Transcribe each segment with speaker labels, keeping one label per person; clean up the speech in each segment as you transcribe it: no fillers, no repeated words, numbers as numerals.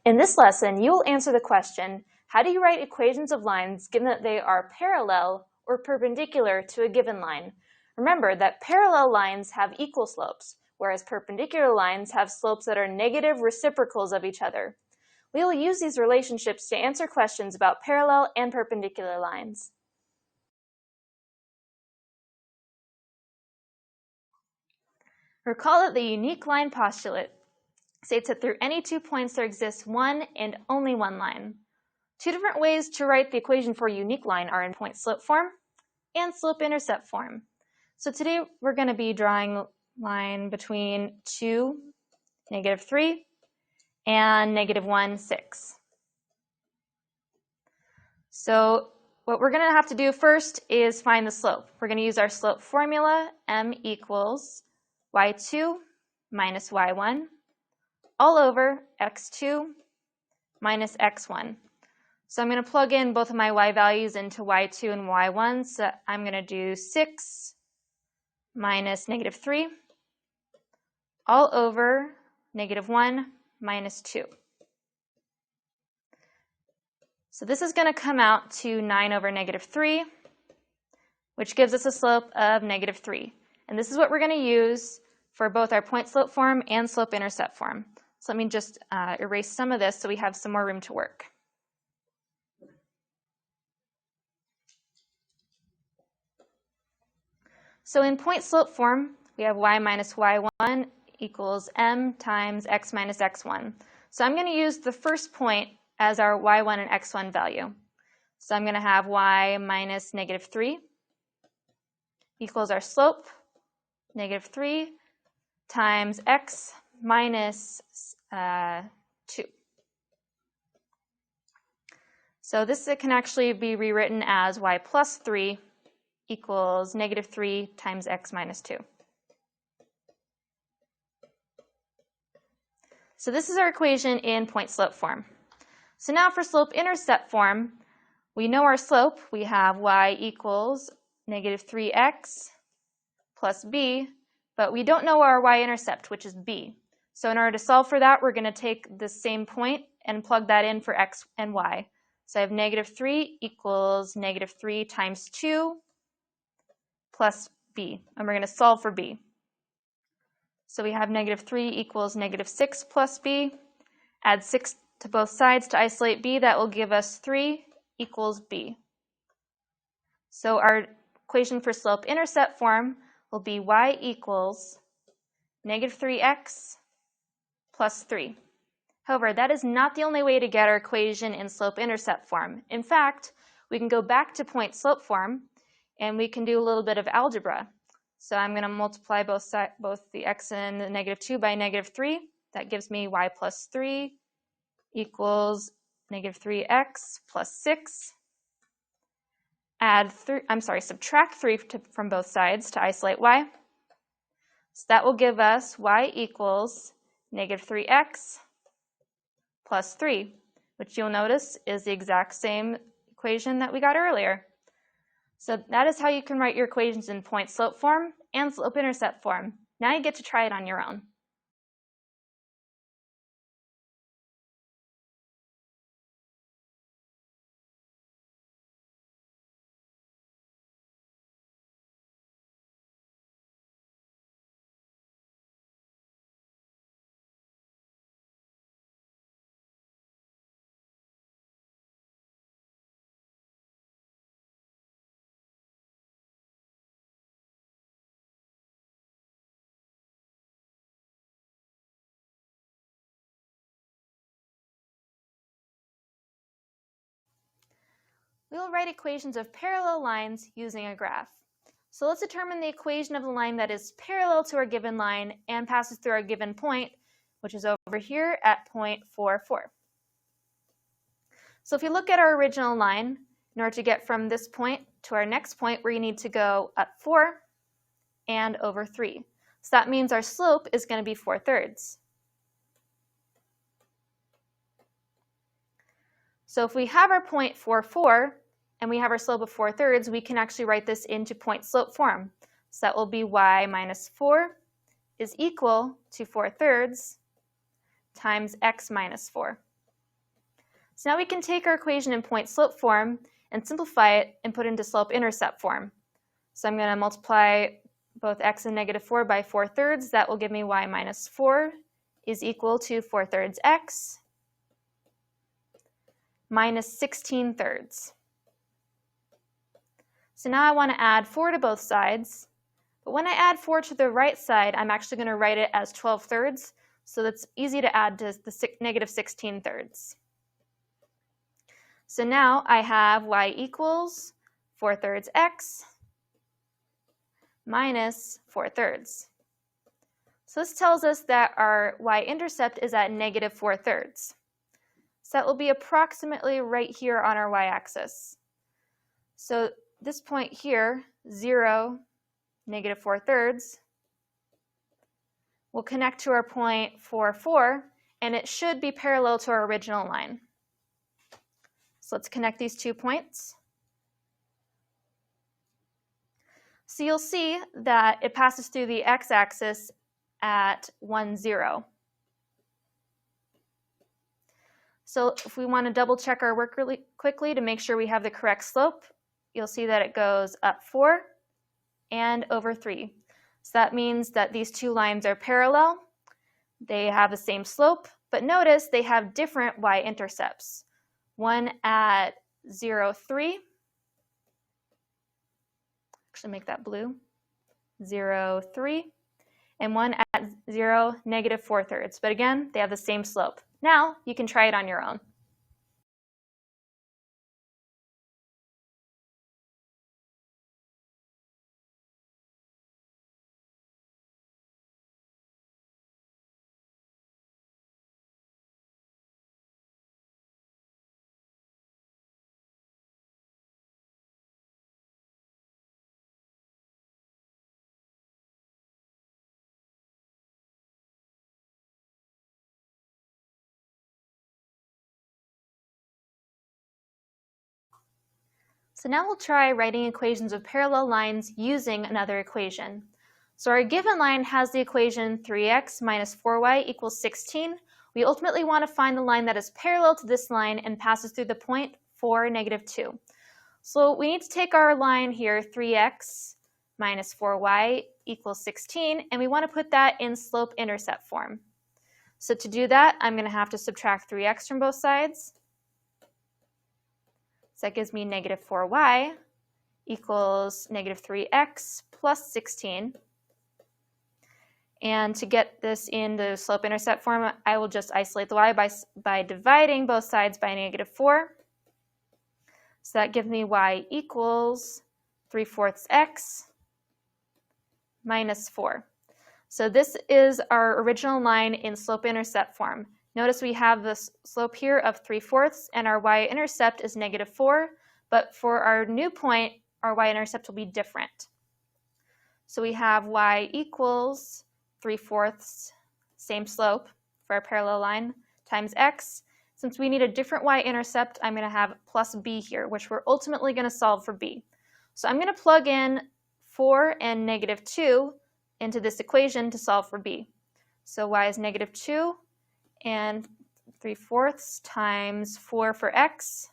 Speaker 1: In this lesson, you will answer the question, how do you write equations of lines given that they are parallel or perpendicular to a given line? Remember that parallel lines have equal slopes, whereas perpendicular lines have slopes that are negative reciprocals of each other. We will use these relationships to answer questions about parallel and perpendicular lines. Recall that the unique line postulate states that through any 2 points there exists one and only one line. Two different ways to write the equation for a unique line are in point-slope form and slope-intercept form. So today we're going to be drawing a line between 2, -3, and -1, 6. So what we're going to have to do first is find the slope. We're going to use our slope formula, m equals y2 minus y1 all over x2 minus x1. So I'm going to plug in both of my y values into y2 and y1. So I'm going to do 6 minus -3 all over -1 minus 2. So this is going to come out to 9 over -3, which gives us a slope of -3. And this is what we're going to use for both our point-slope form and slope-intercept form. So let me just erase some of this so we have some more room to work. So in point-slope form, we have y minus y1 equals m times x minus x1. So I'm going to use the first point as our y1 and x1 value. So I'm going to have y minus -3 equals our slope, -3 times x minus 2. So this can actually be rewritten as y plus 3 equals -3 times x minus 2. So this is our equation in point-slope form. So now for slope-intercept form, we know our slope. We have y equals -3x plus b, but we don't know our y-intercept, which is b. So in order to solve for that, we're going to take the same point and plug that in for x and y. So I have -3 equals -3 times 2 plus b, and we're going to solve for b. So we have -3 equals -6 plus b. Add 6 to both sides to isolate b. That will give us 3 equals b. So our equation for slope-intercept form will be y equals -3x plus 3. However, that is not the only way to get our equation in slope-intercept form. In fact, we can go back to point-slope form and we can do a little bit of algebra. So I'm going to multiply both the x and the -2 by -3. That gives me y plus 3 equals -3x plus 6. Subtract 3 from both sides to isolate y. So that will give us y equals -3x plus 3, which you'll notice is the exact same equation that we got earlier. So that is how you can write your equations in point-slope form and slope-intercept form. Now you get to try it on your own. We will write equations of parallel lines using a graph. So let's determine the equation of the line that is parallel to our given line and passes through our given point, which is over here at point 4, 4. So if you look at our original line, in order to get from this point to our next point, we need to go up 4 and over 3. So that means our slope is going to be 4/3. So if we have our point 4, 4, and we have our slope of 4/3, we can actually write this into point-slope form. So that will be y minus 4 is equal to 4/3 times x minus 4. So now we can take our equation in point-slope form and simplify it and put it into slope-intercept form. So I'm going to multiply both x and -4 by 4/3. That will give me y minus 4 is equal to 4/3 x minus 16/3. So now I want to add 4 to both sides. But when I add 4 to the right side, I'm actually going to write it as 12/3. So that's easy to add to the -16/3. So now I have y equals 4/3 x minus 4/3. So this tells us that our y-intercept is at -4/3. So that will be approximately right here on our y-axis. So this point here, 0, -4/3, will connect to our point 4, 4, and it should be parallel to our original line. So let's connect these 2 points. So you'll see that it passes through the x-axis at 1, 0. So if we want to double check our work really quickly to make sure we have the correct slope, you'll see that it goes up 4 and over 3. So that means that these 2 lines are parallel. They have the same slope, but notice they have different y-intercepts. One at 0, 3. Actually make that blue. 0, 3. And one at 0, -4/3. But again, they have the same slope. Now you can try it on your own. So now we'll try writing equations of parallel lines using another equation. So our given line has the equation 3x minus 4y equals 16. We ultimately want to find the line that is parallel to this line and passes through the point 4, -2. So we need to take our line here, 3x minus 4y equals 16, and we want to put that in slope-intercept form. So to do that, I'm going to have to subtract 3x from both sides. So that gives me -4y equals -3x plus 16. And to get this in the slope-intercept form, I will just isolate the y by dividing both sides by -4. So that gives me y equals 3/4 x minus 4. So this is our original line in slope-intercept form. Notice we have the slope here of 3/4, and our y-intercept is -4, but for our new point, our y-intercept will be different. So we have y equals 3/4, same slope for our parallel line, times x. Since we need a different y-intercept, I'm going to have plus b here, which we're ultimately going to solve for b. So I'm going to plug in 4 and -2 into this equation to solve for b. So y is -2, and 3/4 times 4 for x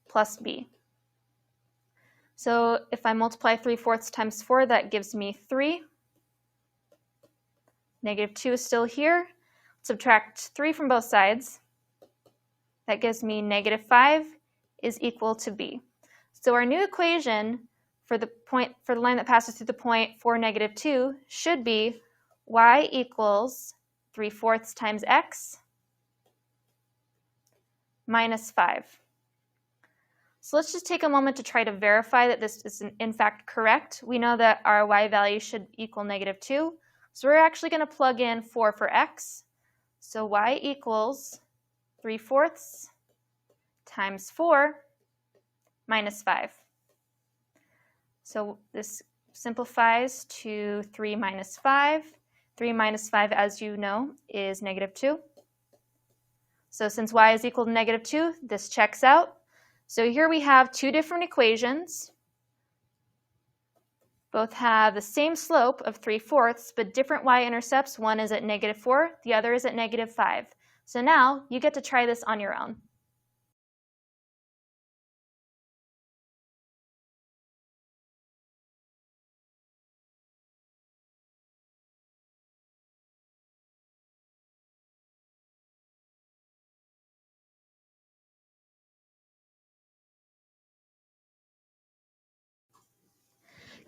Speaker 1: plus b. So if I multiply 3/4 times 4, that gives me 3. -2 is still here. Subtract 3 from both sides. That gives me -5 is equal to b. So our new equation for the line that passes through the point 4, -2 should be y equals 3/4 times x minus 5. So let's just take a moment to try to verify that this is in fact correct. We know that our y value should equal -2. So we're actually going to plug in 4 for x. So y equals 3/4 times 4 minus 5. So this simplifies to 3 minus 5. 3 minus 5, as you know, is -2. So since y is equal to -2, this checks out. So here we have 2 different equations. Both have the same slope of 3/4, but different y-intercepts. One is at -4, the other is at -5. So now you get to try this on your own.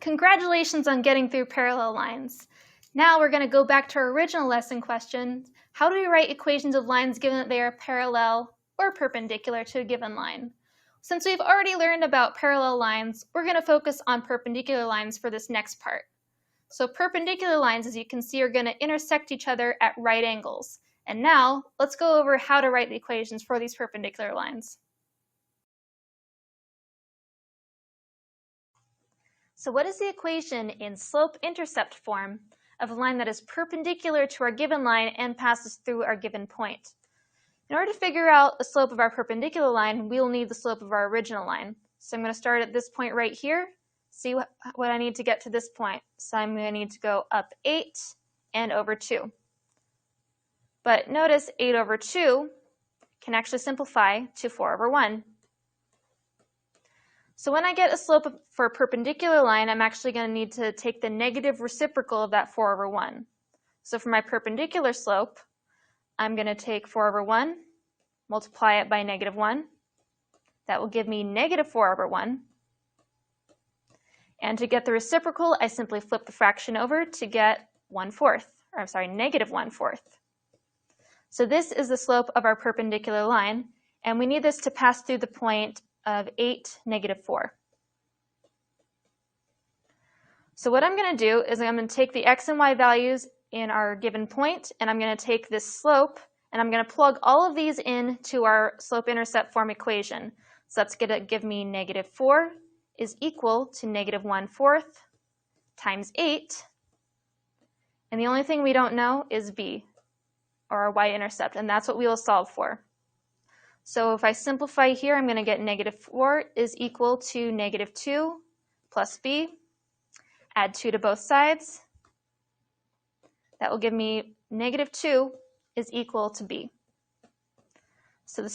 Speaker 1: Congratulations on getting through parallel lines. Now we're going to go back to our original lesson question. How do we write equations of lines given that they are parallel or perpendicular to a given line? Since we've already learned about parallel lines, we're going to focus on perpendicular lines for this next part. So perpendicular lines, as you can see, are going to intersect each other at right angles. And now let's go over how to write the equations for these perpendicular lines. So what is the equation in slope-intercept form of a line that is perpendicular to our given line and passes through our given point? In order to figure out the slope of our perpendicular line, we will need the slope of our original line. So I'm going to start at this point right here, see what I need to get to this point. So I'm going to need to go up 8 and over 2. But notice 8 over 2 can actually simplify to 4 over 1. So when I get a slope for a perpendicular line, I'm actually going to need to take the negative reciprocal of that 4 over 1. So for my perpendicular slope, I'm going to take 4 over 1, multiply it by negative 1. That will give me negative 4 over 1. And to get the reciprocal, I simply flip the fraction over to get negative 1/4. So this is the slope of our perpendicular line, and we need this to pass through the point of 8, negative 4. So what I'm going to do is I'm going to take the x and y values in our given point, and I'm going to take this slope, and I'm going to plug all of these into our slope-intercept form equation. So that's going to give me negative 4 is equal to negative 1/4 times 8. And the only thing we don't know is b, or our y-intercept, and that's what we will solve for. So if I simplify here, I'm going to get negative 4 is equal to negative 2 plus b. Add 2 to both sides. That will give me negative 2 is equal to b. So the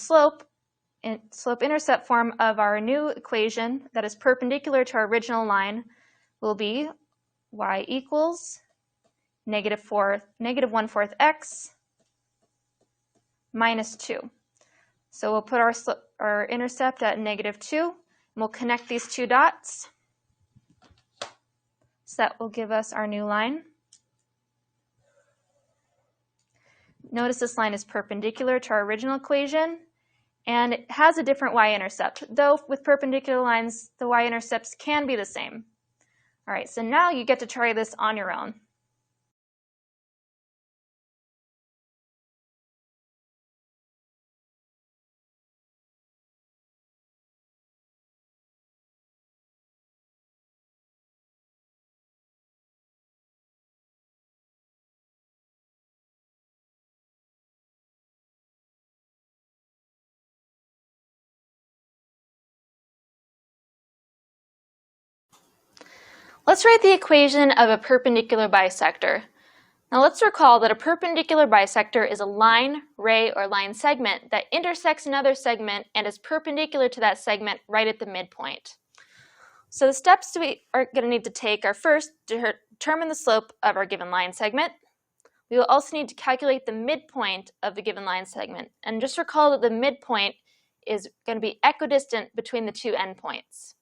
Speaker 1: slope-intercept form of our new equation that is perpendicular to our original line will be y equals negative 1/4 x minus 2. So we'll put our intercept at negative 2, and we'll connect these two dots. So that will give us our new line. Notice this line is perpendicular to our original equation, and it has a different y-intercept, though with perpendicular lines, the y-intercepts can be the same. All right, so now you get to try this on your own. Let's write the equation of a perpendicular bisector. Now let's recall that a perpendicular bisector is a line, ray, or line segment that intersects another segment and is perpendicular to that segment right at the midpoint. So the steps we are going to need to take are first to determine the slope of our given line segment. We will also need to calculate the midpoint of the given line segment. And just recall that the midpoint is going to be equidistant between the two endpoints.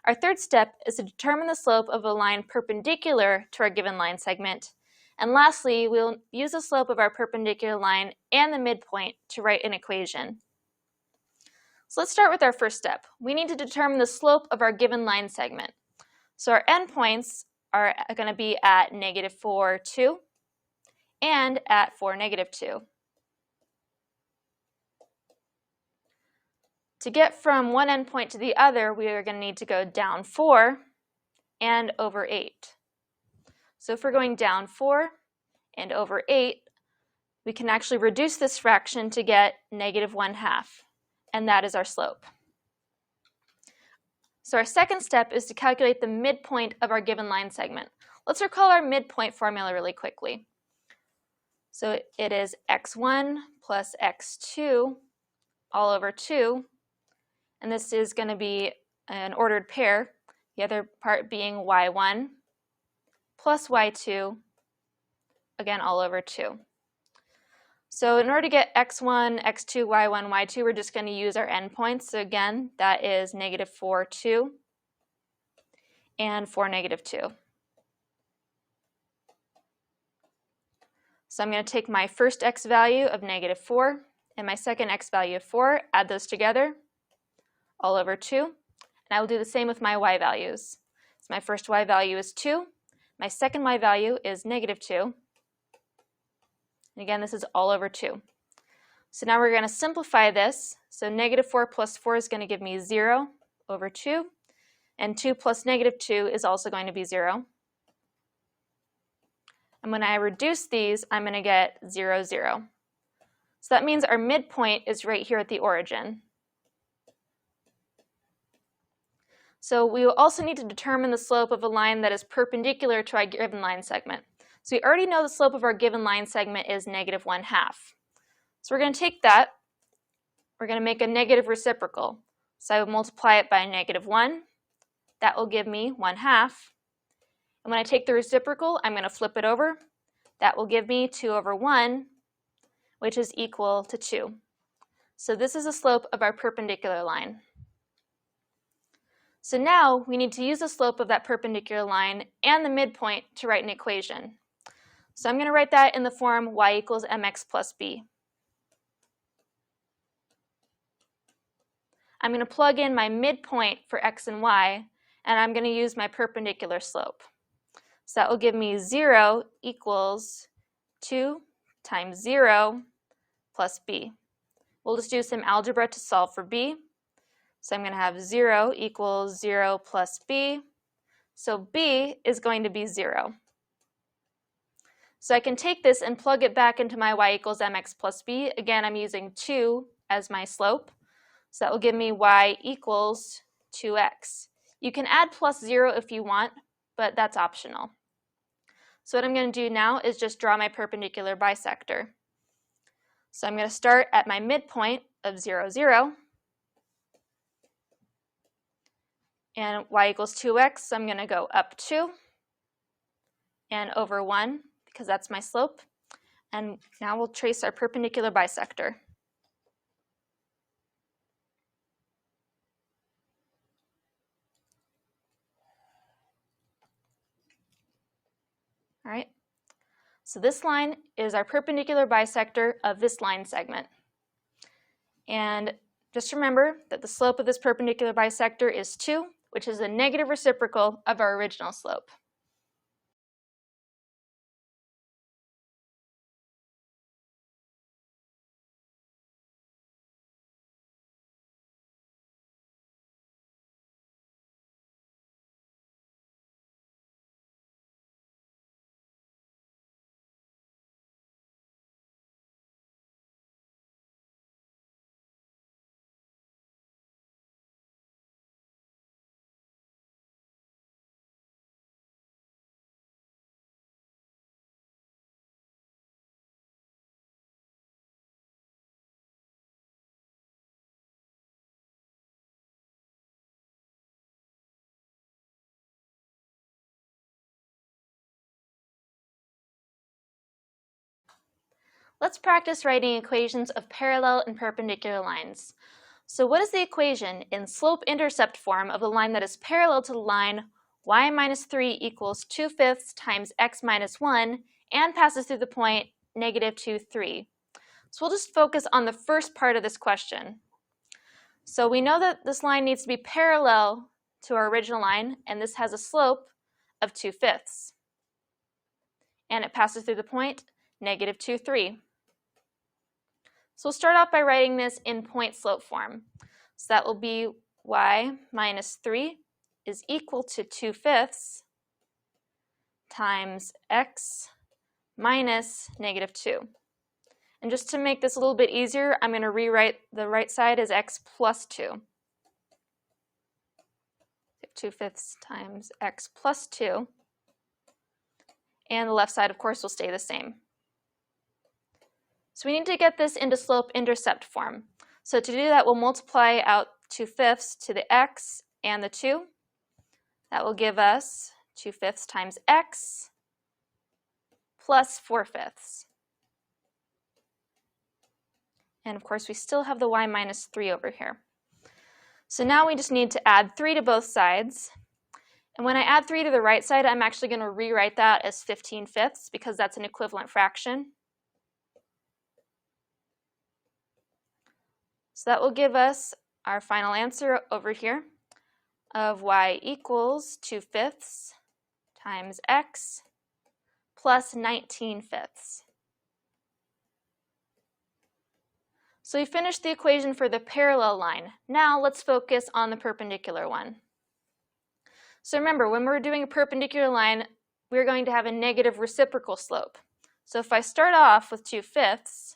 Speaker 1: Our third step is to determine the slope of a line perpendicular to our given line segment. And lastly, we'll use the slope of our perpendicular line and the midpoint to write an equation. So let's start with our first step. We need to determine the slope of our given line segment. So our endpoints are going to be at negative 4, 2, and at 4, negative 2. To get from one endpoint to the other, we are going to need to go down 4 and over 8. So if we're going down 4 and over 8, we can actually reduce this fraction to get negative 1/2, and that is our slope. So our second step is to calculate the midpoint of our given line segment. Let's recall our midpoint formula really quickly. So it is x1 plus x2 all over 2, and this is going to be an ordered pair, the other part being y1 plus y2, again all over 2. So in order to get x1, x2, y1, y2, we're just going to use our endpoints. So again, that is -4, 2, and 4, -2. So I'm going to take my first x value of -4 and my second x value of 4, add those together, all over 2. And I will do the same with my y values. So my first y value is 2. My second y value is -2. And again, this is all over 2. So now we're going to simplify this. So -4 plus 4 is going to give me 0 over 2. And 2 plus -2 is also going to be 0. And when I reduce these, I'm going to get 0, 0. So that means our midpoint is right here at the origin. So we will also need to determine the slope of a line that is perpendicular to our given line segment. So we already know the slope of our given line segment is -1/2. So we're going to take that, we're going to make a negative reciprocal. So I will multiply it by -1. That will give me 1/2. And when I take the reciprocal, I'm going to flip it over. That will give me 2 over 1, which is equal to 2. So this is the slope of our perpendicular line. So now we need to use the slope of that perpendicular line and the midpoint to write an equation. So I'm going to write that in the form y equals mx plus b. I'm going to plug in my midpoint for x and y, and I'm going to use my perpendicular slope. So that will give me 0 equals 2 times 0 plus b. We'll just do some algebra to solve for b. So I'm going to have 0 equals 0 plus b. So b is going to be 0. So I can take this and plug it back into my y equals mx plus b. Again, I'm using 2 as my slope. So that will give me y equals 2x. You can add plus 0 if you want, but that's optional. So what I'm going to do now is just draw my perpendicular bisector. So I'm going to start at my midpoint of 0, 0. And y equals 2x, so I'm going to go up 2 and over 1, because that's my slope. And now we'll trace our perpendicular bisector. All right. So this line is our perpendicular bisector of this line segment. And just remember that the slope of this perpendicular bisector is 2, which is a negative reciprocal of our original slope. Let's practice writing equations of parallel and perpendicular lines. So what is the equation in slope-intercept form of the line that is parallel to the line y minus 3 equals 2/5 times x minus 1 and passes through the point -2, 3? So we'll just focus on the first part of this question. So we know that this line needs to be parallel to our original line, and this has a slope of 2/5. And it passes through the point -2, 3. So we'll start off by writing this in point slope form. So that will be y minus 3 is equal to 2/5 times x minus -2. And just to make this a little bit easier, I'm going to rewrite the right side as x plus 2. 2/5 times x plus 2. And the left side, of course, will stay the same. So we need to get this into slope-intercept form. So to do that, we'll multiply out 2/5 to the x and the 2. That will give us 2/5 times x plus 4/5. And of course, we still have the y minus 3 over here. So now we just need to add 3 to both sides. And when I add 3 to the right side, I'm actually going to rewrite that as 15/5 because that's an equivalent fraction. So that will give us our final answer over here of y equals 2/5 times x plus 19/5. So we finished the equation for the parallel line. Now let's focus on the perpendicular one. So remember, when we're doing a perpendicular line, we're going to have a negative reciprocal slope. So if I start off with 2/5,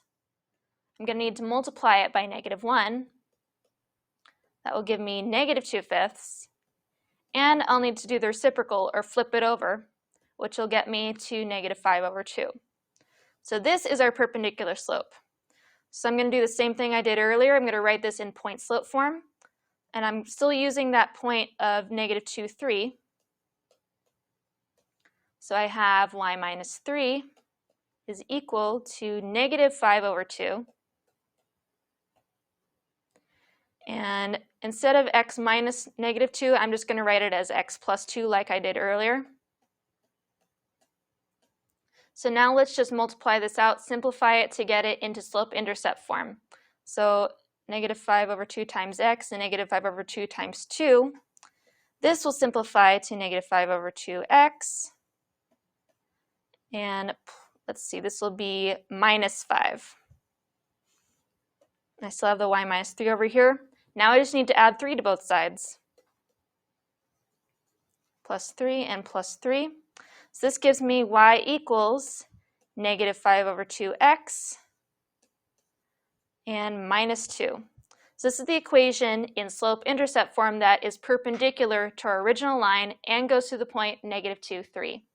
Speaker 1: I'm going to need to multiply it by -1. That will give me -2/5. And I'll need to do the reciprocal, or flip it over, which will get me to -5/2. So this is our perpendicular slope. So I'm going to do the same thing I did earlier. I'm going to write this in point slope form. And I'm still using that point of -2, 3. So I have y minus 3 is equal to -5/2. And instead of x minus -2, I'm just going to write it as x plus 2 like I did earlier. So now let's just multiply this out, simplify it to get it into slope-intercept form. So -5/2 times x and -5/2 times 2. This will simplify to -5/2x. And let's see, this will be -5. I still have the y minus 3 over here. Now I just need to add 3 to both sides. Plus 3 and plus 3. So this gives me y equals -5/2x and -2. So this is the equation in slope-intercept form that is perpendicular to our original line and goes to the point -2, 3.